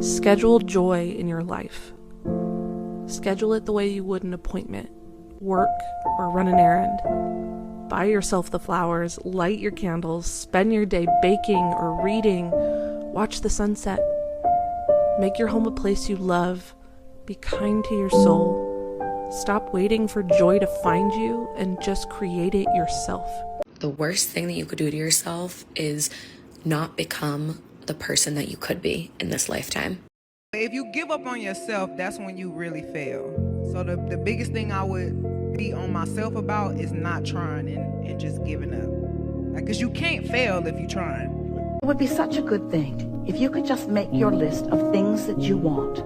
Schedule joy in your life. Schedule it the way you would an appointment, work, or run an errand. Buy yourself the flowers, light your candles, spend your day baking or reading, watch the sunset. Make your home a place you love. Be kind to your soul. Stop waiting for joy to find you and just create it yourself. The worst thing that you could do to yourself is not become the person that you could be in this lifetime. If you give up on yourself, that's when you really fail. So the biggest thing I would be on myself about is not trying and just giving up. Because you can't fail if you're trying. It would be such a good thing if you could just make your list of things that you want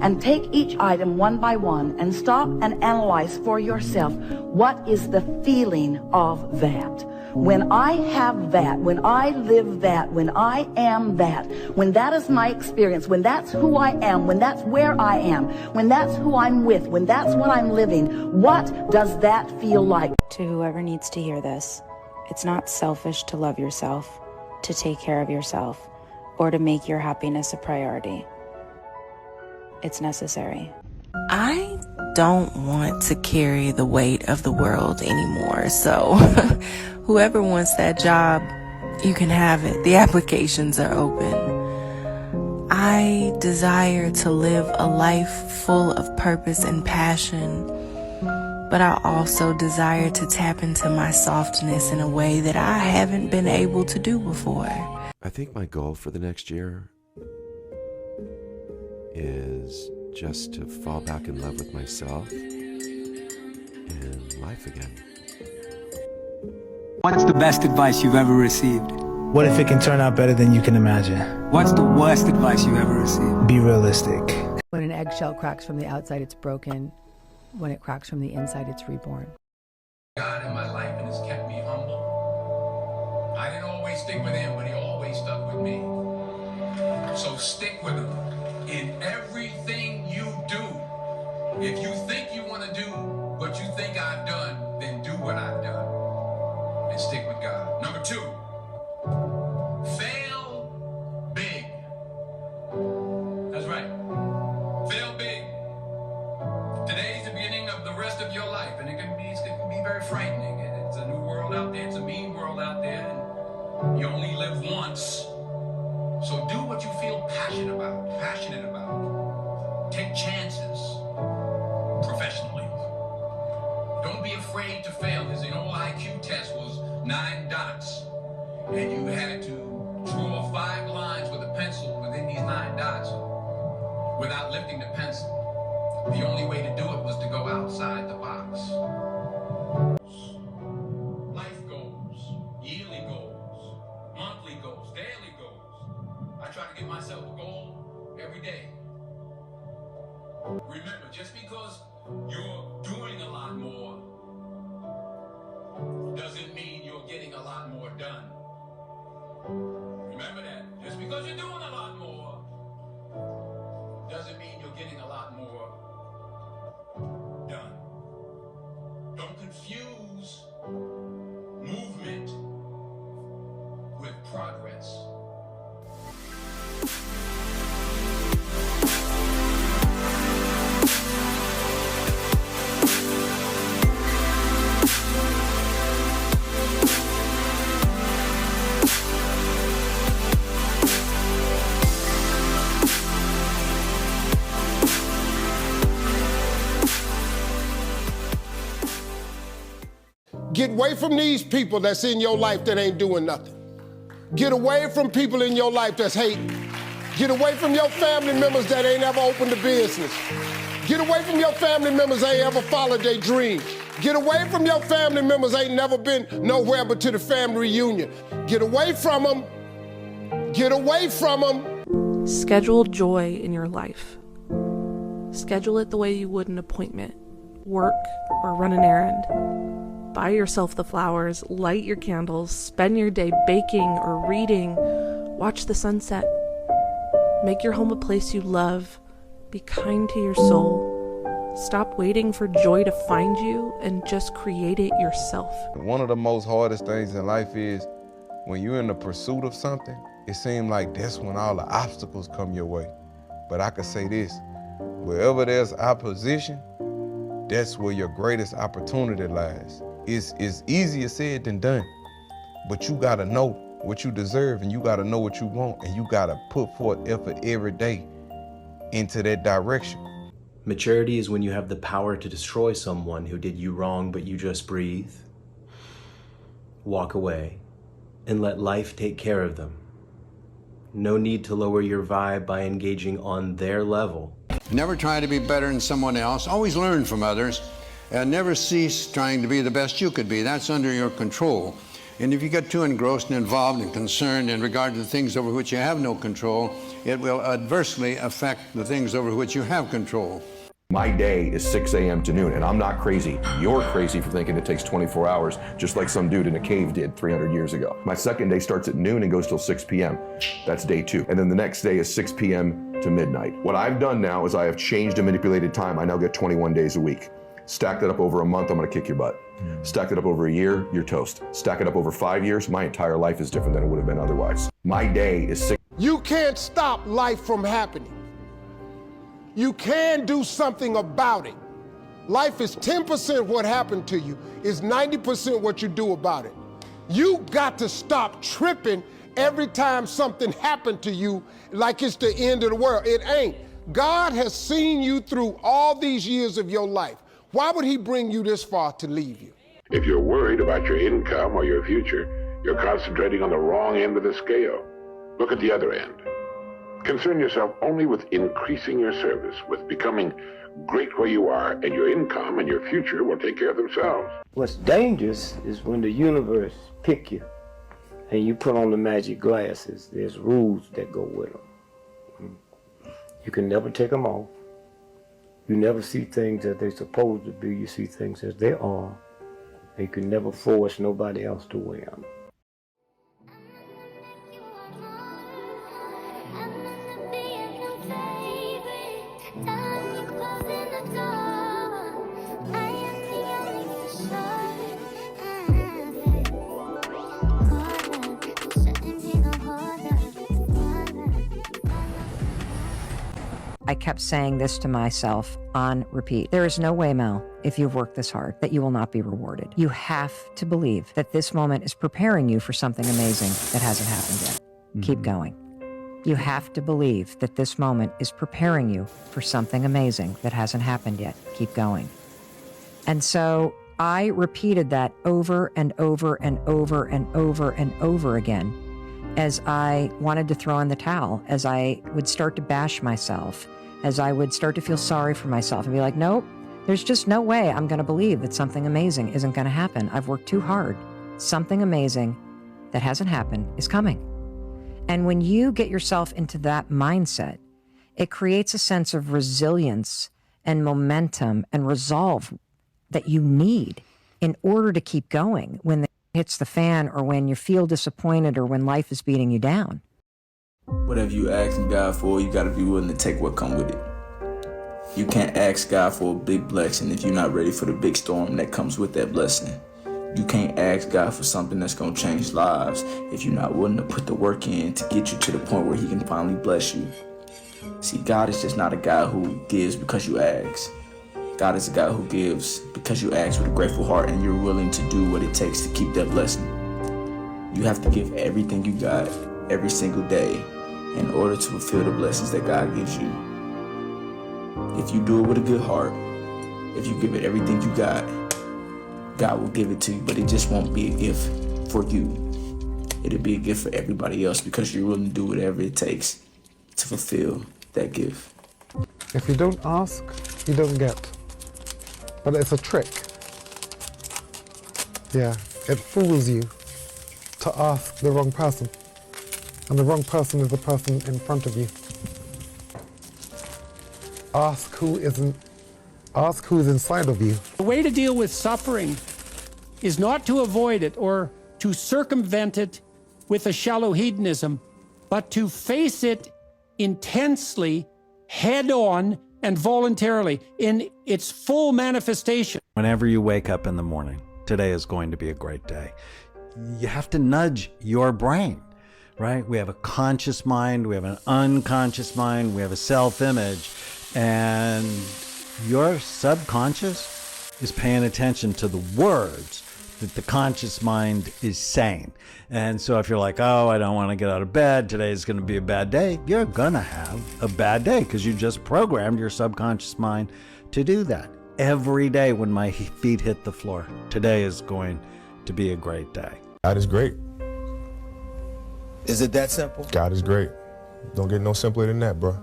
and take each item one by one and stop and analyze for yourself what is the feeling of that. When I have that, when I live that, when I am that, when that is my experience, when that's who I am, when that's where I am, when that's who I'm with, when that's what I'm living, what does that feel like? To whoever needs to hear this, it's not selfish to love yourself, to take care of yourself, or to make your happiness a priority. It's necessary. I don't want to carry the weight of the world anymore, so whoever wants that job, you can have it. The applications are open. I desire to live a life full of purpose and passion, but I also desire to tap into my softness in a way that I haven't been able to do before. I think my goal for the next year is just to fall back in love with myself and life again. What's the best advice you've ever received? What if it can turn out better than you can imagine? What's the worst advice you ever received? Be realistic. When an eggshell cracks from the outside, it's broken. When it cracks from the inside, it's reborn. God in my life and has kept me humble. I didn't always stick with him, but he always stuck with me. So stick with him in everything you do. If you think you want to do what you think I've done, then do what I've done. And stick with God. Number 2, fail big. That's right. Fail big. Today's the beginning of the rest of your life, and it can be very frightening. It's a new world out there. It's a mean world out there, and you only live once. So do what you feel passionate about. Take chances professionally. Don't be afraid to fail. There's an old IQ test was 9 dots, and you had to draw 5 lines with a pencil within these 9 dots without lifting the pencil. The only way to do it was to go outside the box. Life goals, yearly goals, monthly goals, daily goals. I try to give myself a goal every day. Remember, just because you're doing a lot more doesn't mean you're getting a lot more done. Remember that. Just because you're doing a lot more doesn't mean you're getting a lot more done. Don't confuse movement with progress. Get away from these people that's in your life that ain't doing nothing. Get away from people in your life that's hating. Get away from your family members that ain't ever opened a business. Get away from your family members that ain't ever followed their dreams. Get away from your family members that ain't never been nowhere but to the family reunion. Get away from them. Get away from them. Schedule joy in your life. Schedule it the way you would an appointment, work, or run an errand. Buy yourself the flowers, light your candles, spend your day baking or reading, watch the sunset. Make your home a place you love. Be kind to your soul. Stop waiting for joy to find you and just create it yourself. One of the most hardest things in life is when you're in the pursuit of something, it seems like that's when all the obstacles come your way. But I could say this, wherever there's opposition, that's where your greatest opportunity lies. It's easier said than done, but you gotta know what you deserve and you gotta know what you want and you gotta put forth effort every day into that direction. Maturity is when you have the power to destroy someone who did you wrong, but you just breathe, walk away, and let life take care of them. No need to lower your vibe by engaging on their level. Never try to be better than someone else. Always learn from others, and never cease trying to be the best you could be. That's under your control. And if you get too engrossed and involved and concerned in regard to the things over which you have no control, it will adversely affect the things over which you have control. My day is 6 a.m. to noon, and I'm not crazy. You're crazy for thinking it takes 24 hours, just like some dude in a cave did 300 years ago. My second day starts at noon and goes till 6 p.m. That's day 2. And then the next day is 6 p.m. to midnight. What I've done now is I have changed and manipulated time. I now get 21 days a week. Stack that up over a month, I'm gonna kick your butt. Stack it up over a year, you're toast. Stack it up over 5 years, my entire life is different than it would have been otherwise. My day is 6. You can't stop life from happening. You can do something about it. Life is 10% what happened to you, is 90% what you do about it. You got to stop tripping every time something happened to you like it's the end of the world. It ain't. God has seen you through all these years of your life. Why would he bring you this far to leave you? If you're worried about your income or your future, you're concentrating on the wrong end of the scale. Look at the other end. Concern yourself only with increasing your service, with becoming great where you are, and your income and your future will take care of themselves. What's dangerous is when the universe pick you and you put on the magic glasses. There's rules that go with them. You can never take them off. You never see things as they're supposed to be. You see things as they are. And you can never force nobody else to wear them. I kept saying this to myself on repeat. There is no way, Mel, if you've worked this hard, that you will not be rewarded. You have to believe that this moment is preparing you for something amazing that hasn't happened yet. Keep going. You have to believe that this moment is preparing you for something amazing that hasn't happened yet. Keep going. And so I repeated that over and over and over and over and over again as I wanted to throw in the towel, as I would start to bash myself, as I would start to feel sorry for myself and be like, nope, there's just no way I'm going to believe that something amazing isn't going to happen. I've worked too hard. Something amazing that hasn't happened is coming. And when you get yourself into that mindset, it creates a sense of resilience and momentum and resolve that you need in order to keep going when it hits the fan or when you feel disappointed or when life is beating you down. Whatever you asking God for, you got to be willing to take what come with it. You can't ask God for a big blessing if you're not ready for the big storm that comes with that blessing. You can't ask God for something that's going to change lives if you're not willing to put the work in to get you to the point where he can finally bless you. See, God is just not a God who gives because you ask. God is a God who gives because you ask with a grateful heart and you're willing to do what it takes to keep that blessing. You have to give everything you got every single day in order to fulfill the blessings that God gives you. If you do it with a good heart, if you give it everything you got, God will give it to you, but it just won't be a gift for you. It'll be a gift for everybody else because you're willing to do whatever it takes to fulfill that gift. If you don't ask, you don't get. But it's a trick. Yeah, it fools you to ask the wrong person. And the wrong person is the person in front of you. Ask who is inside of you. The way to deal with suffering is not to avoid it or to circumvent it with a shallow hedonism, but to face it intensely, head on, and voluntarily in its full manifestation. Whenever you wake up in the morning, today is going to be a great day. You have to nudge your brain, right? We have a conscious mind, we have an unconscious mind, we have a self-image, and your subconscious is paying attention to the words that the conscious mind is saying. And so if you're like, oh, I don't want to get out of bed, today is going to be a bad day, you're going to have a bad day because you just programmed your subconscious mind to do that. Every day when my feet hit the floor, today is going to be a great day. God is great. Is it that simple? God is great. Don't get no simpler than that, bro.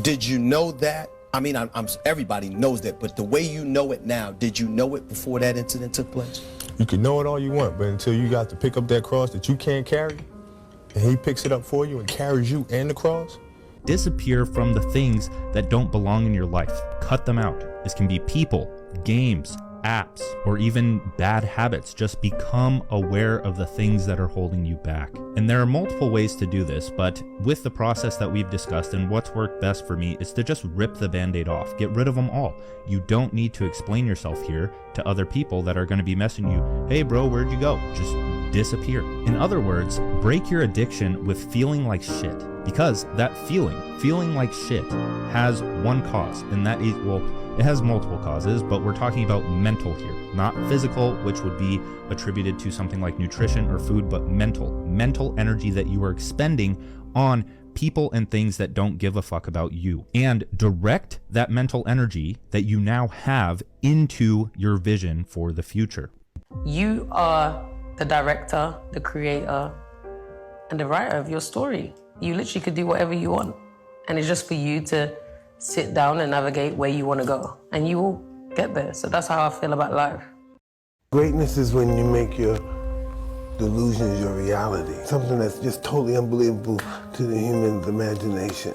Did you know that? I mean, everybody knows that, but the way you know it now, did you know it before that incident took place? You can know it all you want, but until you got to pick up that cross that you can't carry, and he picks it up for you and carries you and the cross. Disappear from the things that don't belong in your life. Cut them out. This can be people, games, apps, or even bad habits. Just become aware of the things that are holding you back. And there are multiple ways to do this, but with the process that we've discussed and what's worked best for me is to just rip the band-aid off. Get rid of them all. You don't need to explain yourself here to other people that are going to be messaging you, hey bro, where'd you go? Just disappear. In other words, break your addiction with feeling like shit. Because that feeling like shit, has one cause, and that is, well, it has multiple causes, but we're talking about mental here, not physical, which would be attributed to something like nutrition or food, but mental energy that you are expending on people and things that don't give a fuck about you. And direct that mental energy that you now have into your vision for the future. You are the director, the creator, and the writer of your story. You literally could do whatever you want. And it's just for you to sit down and navigate where you want to go. And you will get there. So that's how I feel about life. Greatness is when you make your delusions your reality. Something that's just totally unbelievable to the human's imagination.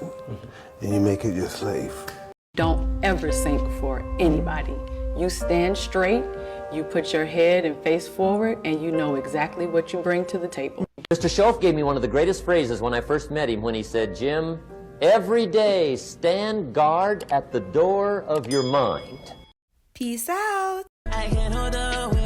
And you make it your slave. Don't ever sink for anybody. You stand straight, you put your head and face forward, and you know exactly what you bring to the table. Mr. Shelf gave me one of the greatest phrases when I first met him when he said, Jim, every day stand guard at the door of your mind. Peace out. I can hold the